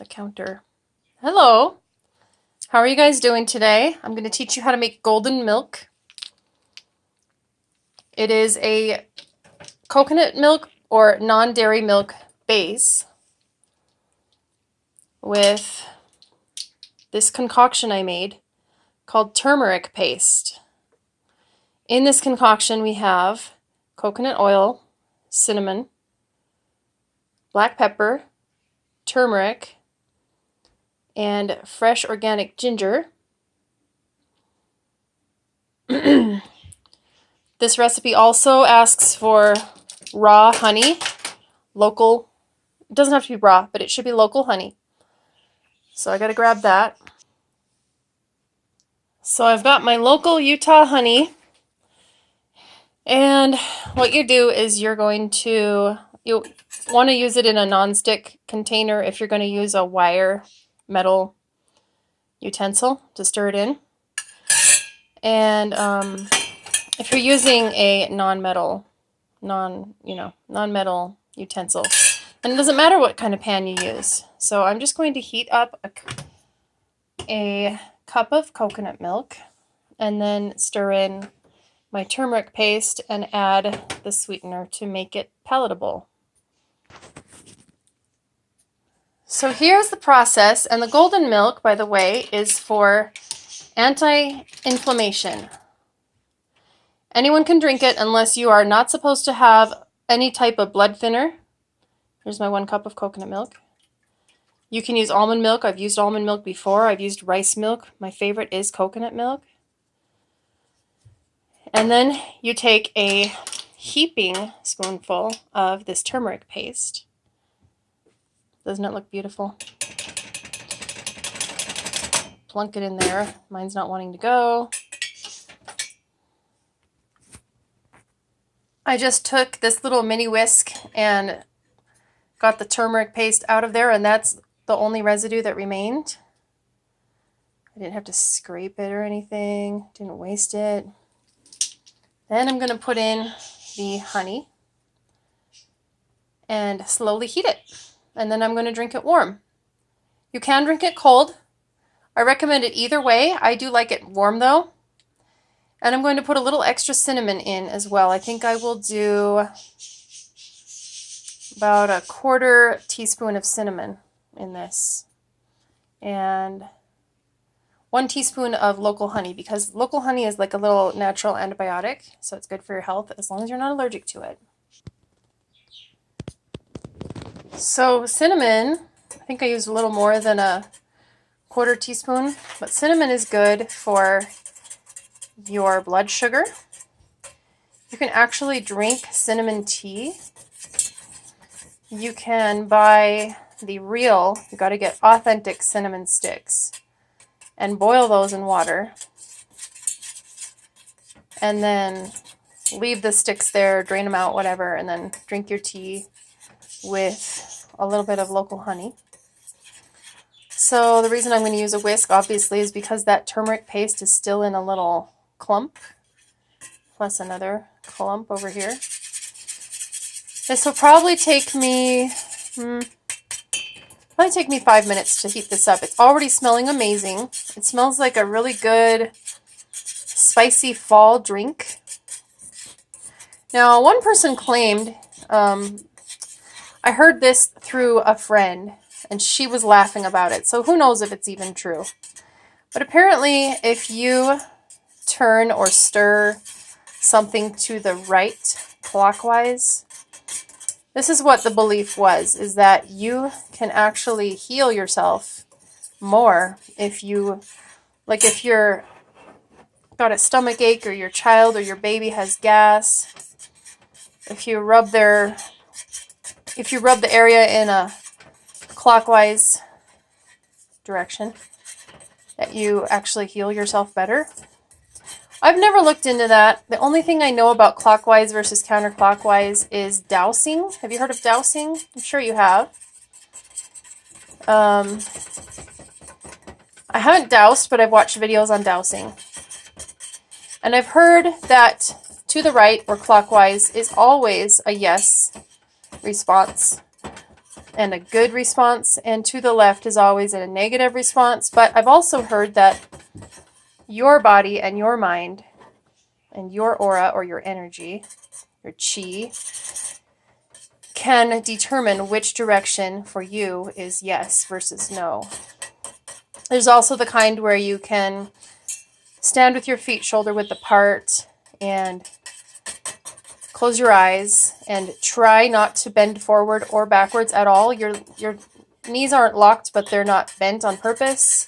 the counter. Hello. How are you guys doing today? I'm going to teach you how to make golden milk. It is a coconut milk or non-dairy milk base with this concoction I made called turmeric paste. In this concoction we have coconut oil, cinnamon, black pepper, turmeric, and fresh organic ginger. This recipe also asks for raw honey, local. It doesn't have to be raw, but it should be local honey. So I gotta grab that. So I've got my local Utah honey, and what you do is you want to use it in a non-stick container if you're going to use a wire metal utensil to stir it in. And if you're using a non-metal utensil, and it doesn't matter what kind of pan you use. So I'm just going to heat up a cup of coconut milk and then stir in my turmeric paste and add the sweetener to make it palatable. So here's the process, and the golden milk, by the way, is for anti-inflammation. Anyone can drink it unless you are not supposed to have any type of blood thinner. Here's my 1 cup of coconut milk. You can use almond milk. I've used almond milk before. I've used rice milk. My favorite is coconut milk. And then you take a heaping spoonful of this turmeric paste. Doesn't it look beautiful? Plunk it in there. Mine's not wanting to go. I just took this little mini whisk and got the turmeric paste out of there, and that's the only residue that remained. I didn't have to scrape it or anything. Didn't waste it. Then I'm going to put in the honey and slowly heat it. And then I'm going to drink it warm. You can drink it cold. I recommend it either way. I do like it warm though. And I'm going to put a little extra cinnamon in as well. I think I will do about 1/4 teaspoon of cinnamon in this. And 1 teaspoon of local honey, because local honey is like a little natural antibiotic, so it's good for your health as long as you're not allergic to it. So cinnamon, I think I used a little more than 1/4 teaspoon, but cinnamon is good for your blood sugar. You can actually drink cinnamon tea. You can buy the real, you got to get authentic cinnamon sticks and boil those in water, and then leave the sticks there, drain them out, whatever, and then drink your tea with a little bit of local honey. So the reason I'm going to use a whisk, obviously, is because that turmeric paste is still in a little clump, plus another clump over here. This will probably take me 5 minutes to heat this up. It's already smelling amazing. It smells like a really good spicy fall drink. Now, one person claimed, I heard this through a friend, and she was laughing about it, so who knows if it's even true. But apparently, if you turn or stir something to the right clockwise, this is what the belief was, is that you can actually heal yourself more if you, like if you're got a stomach ache or your child or your baby has gas, if you rub the area in a clockwise direction, that you actually heal yourself better. I've never looked into that. The only thing I know about clockwise versus counterclockwise is dowsing. Have you heard of dowsing? I'm sure you have. I haven't doused, but I've watched videos on dowsing. And I've heard that to the right or clockwise is always a yes response. and a good response, and to the left is always a negative response. But I've also heard that your body and your mind and your aura or your energy, your chi, can determine which direction for you is yes versus no. There's also the kind where you can stand with your feet shoulder width apart and close your eyes and try not to bend forward or backwards at all. Your knees aren't locked, but they're not bent on purpose.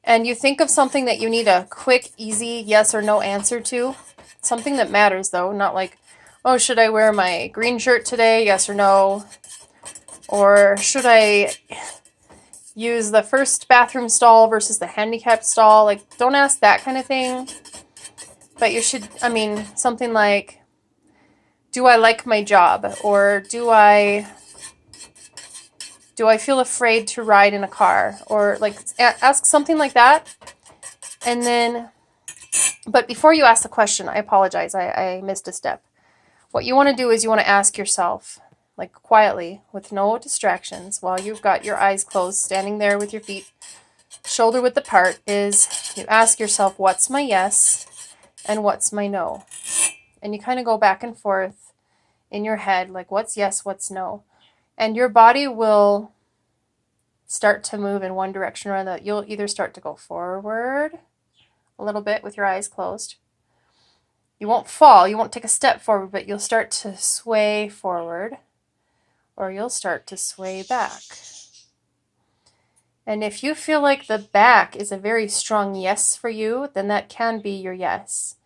And you think of something that you need a quick, easy yes or no answer to. Something that matters, though. Not like, oh, should I wear my green shirt today? Yes or no? Or should I use the first bathroom stall versus the handicapped stall? Like, don't ask that kind of thing. But you should, I mean, something like, do I like my job? Or do I feel afraid to ride in a car? Or like ask something like that. And then, but before you ask the question, I apologize, I missed a step. What you want to do is you want to ask yourself, like quietly, with no distractions, while you've got your eyes closed, standing there with your feet shoulder width apart, is you ask yourself, what's my yes and what's my no? And you kind of go back and forth in your head, like what's yes, what's no. And your body will start to move in one direction or another. You'll either start to go forward a little bit with your eyes closed. You won't fall, you won't take a step forward, but you'll start to sway forward, or you'll start to sway back. And if you feel like the back is a very strong yes for you, then that can be your yes.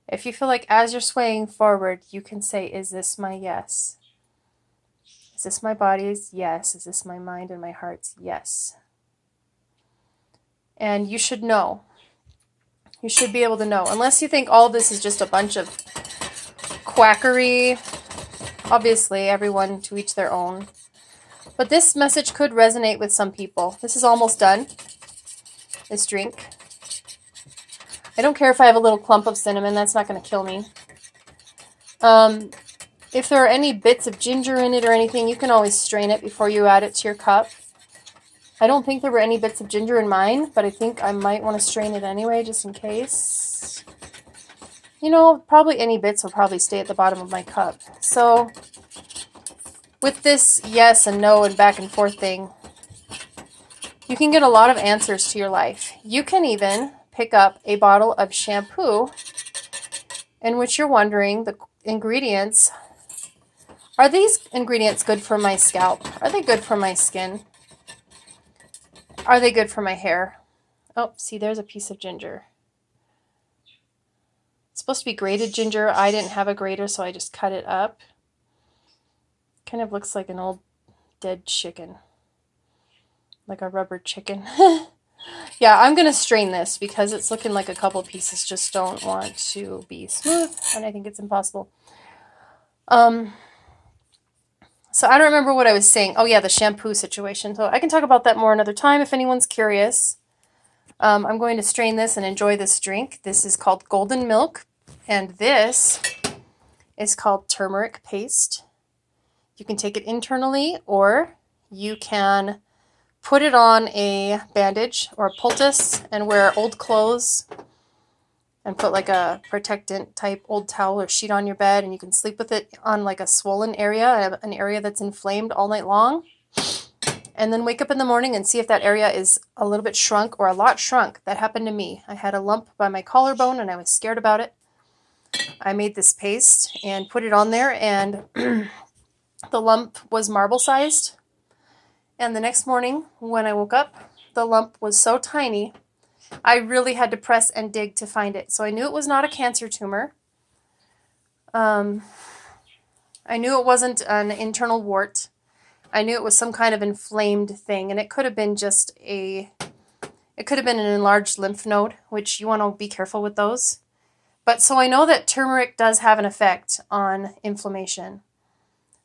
If you feel like as you're swaying forward, you can say, is this my yes? Is this my body's yes? Is this my mind and my heart's yes? And you should know. You should be able to know. Unless you think all this is just a bunch of quackery. Obviously, everyone to each their own. But this message could resonate with some people. This is almost done. This drink. I don't care if I have a little clump of cinnamon. That's not going to kill me. If there are any bits of ginger in it or anything, you can always strain it before you add it to your cup. I don't think there were any bits of ginger in mine, but I think I might want to strain it anyway, just in case. You know, probably any bits will probably stay at the bottom of my cup. So, with this yes and no and back and forth thing, you can get a lot of answers to your life. You can even pick up a bottle of shampoo in which you're wondering the ingredients. Are these ingredients good for my scalp? Are they good for my skin? Are they good for my hair? Oh, see, there's a piece of ginger. It's supposed to be grated ginger. I didn't have a grater, so I just cut it up. Kind of looks like an old dead chicken. Like a rubber chicken. Yeah, I'm going to strain this because it's looking like a couple pieces just don't want to be smooth, and I think it's impossible. So I don't remember what I was saying. Oh yeah, the shampoo situation. So I can talk about that more another time if anyone's curious. I'm going to strain this and enjoy this drink. This is called Golden Milk, and this is called Turmeric Paste. You can take it internally, or you can put it on a bandage or a poultice and wear old clothes and put like a protectant type old towel or sheet on your bed, and you can sleep with it on like a swollen area, an area that's inflamed all night long. And then wake up in the morning and see if that area is a little bit shrunk or a lot shrunk. That happened to me. I had a lump by my collarbone and I was scared about it. I made this paste and put it on there, and the lump was marble sized. And the next morning when I woke up, the lump was so tiny, I really had to press and dig to find it. So I knew it was not a cancer tumor. I knew it wasn't an internal wart. I knew it was some kind of inflamed thing, and it could have been an enlarged lymph node, which you want to be careful with those. But so I know that turmeric does have an effect on inflammation.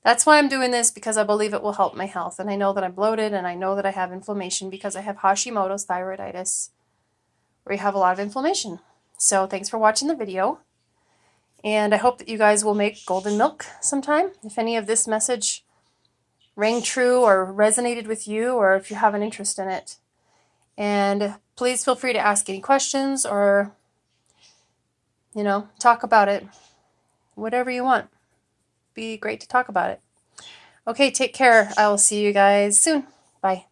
That's why I'm doing this, because I believe it will help my health. And I know that I'm bloated, and I know that I have inflammation because I have Hashimoto's thyroiditis, where you have a lot of inflammation. So thanks for watching the video. And I hope that you guys will make golden milk sometime. If any of this message rang true or resonated with you, or if you have an interest in it. And please feel free to ask any questions or, talk about it. Whatever you want. Be great to talk about it. Okay, take care. I will see you guys soon. Bye.